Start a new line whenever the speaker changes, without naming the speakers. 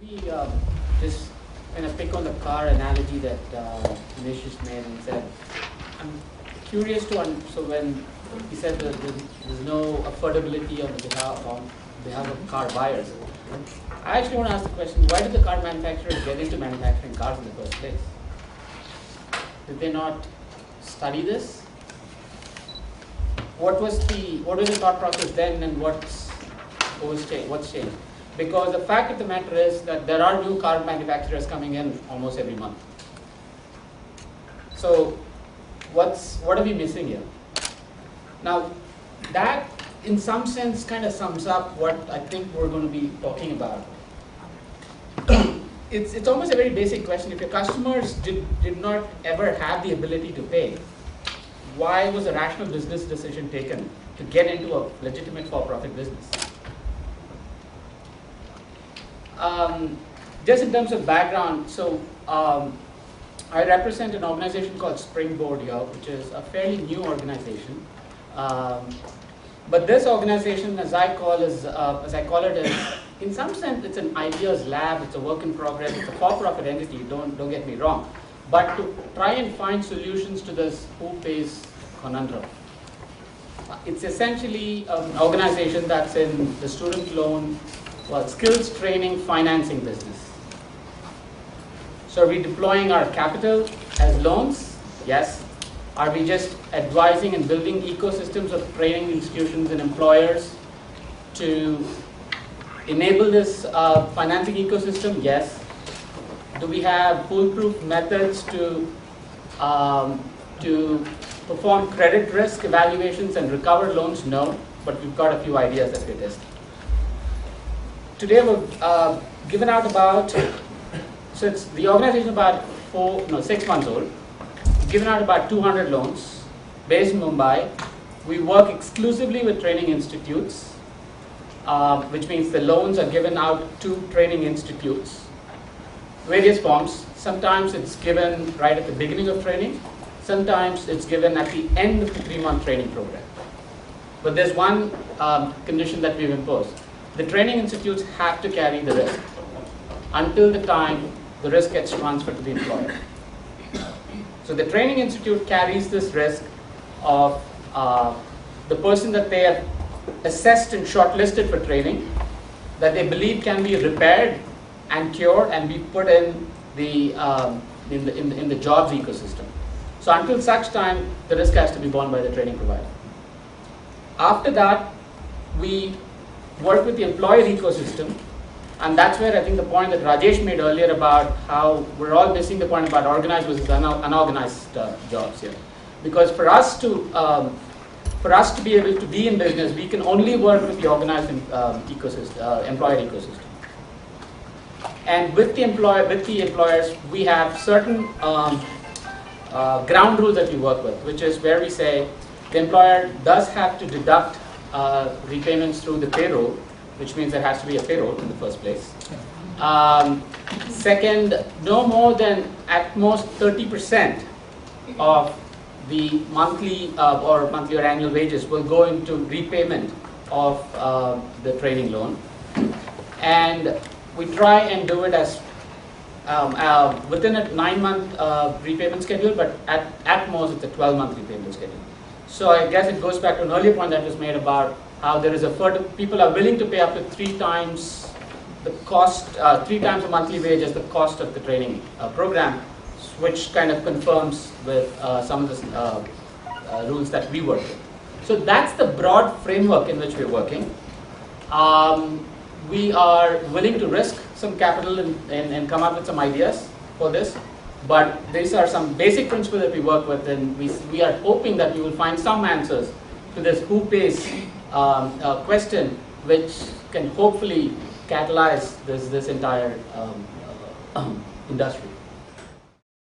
We just kind of pick on the car analogy that Nish just made and said, I'm curious to, so when he said that there's no affordability on behalf of car buyers, I actually want to ask the question, why did the car manufacturers get into manufacturing cars in the first place? Did they not study this? What was the thought process then, and what's changed? Because the fact of the matter is that there are new car manufacturers coming in almost every month. So what are we missing here? Now that in some sense kind of sums up what I think we're going to be talking about. It's almost a very basic question. If your customers did not ever have the ability to pay, why was a rational business decision taken to get into a legitimate for-profit business? Just in terms of background, so I represent an organization called Springboard here, which is a fairly new organization. But this organization, as I call it, is in some sense it's an ideas lab. It's a work in progress. It's a for-profit entity. Don't get me wrong, but to try and find solutions to this who pays conundrum. It's essentially an organization that's in the student loan, skills training financing business. So are we deploying our capital as loans? Yes. Are we just advising and building ecosystems of training institutions and employers to enable this financing ecosystem? Yes. Do we have foolproof methods to perform credit risk evaluations and recover loans? No, but we've got a few ideas that we're testing. Today we've given out about, so it's the organization about 6 months old. We've given out about 200 loans based in Mumbai. We work exclusively with training institutes, which means the loans are given out to training institutes. Various forms. Sometimes it's given right at the beginning of training. Sometimes it's given at the end of the 3-month training program. But there's one condition that we've imposed. The training institutes have to carry the risk until the time the risk gets transferred to the employer. So the training institute carries this risk of the person that they have assessed and shortlisted for training, that they believe can be repaired and cured and be put in the jobs ecosystem. So until such time, the risk has to be borne by the training provider. After that, we work with the employer ecosystem, and that's where I think the point that Rajesh made earlier about how we're all missing the point about organized versus unorganized jobs here. Because for us to be able to be in business, we can only work with the organized employer ecosystem. And with the employers, we have certain ground rules that we work with, which is where we say the employer does have to deduct repayments through the payroll, which means there has to be a payroll in the first place. Second, no more than at most 30% of the monthly or annual wages will go into repayment of the training loan. And we try and do it as within a 9-month repayment schedule, but at most it's a 12-month repayment schedule. So I guess it goes back to an earlier point that was made about how there is people are willing to pay up to 3 times the cost, 3 times a monthly wage as the cost of the training program, which kind of confirms with some of the rules that we work with. So that's the broad framework in which we're working. We are willing to risk some capital and come up with some ideas for this. But these are some basic principles that we work with, and we are hoping that we will find some answers to this who pays question, which can hopefully catalyze this entire industry.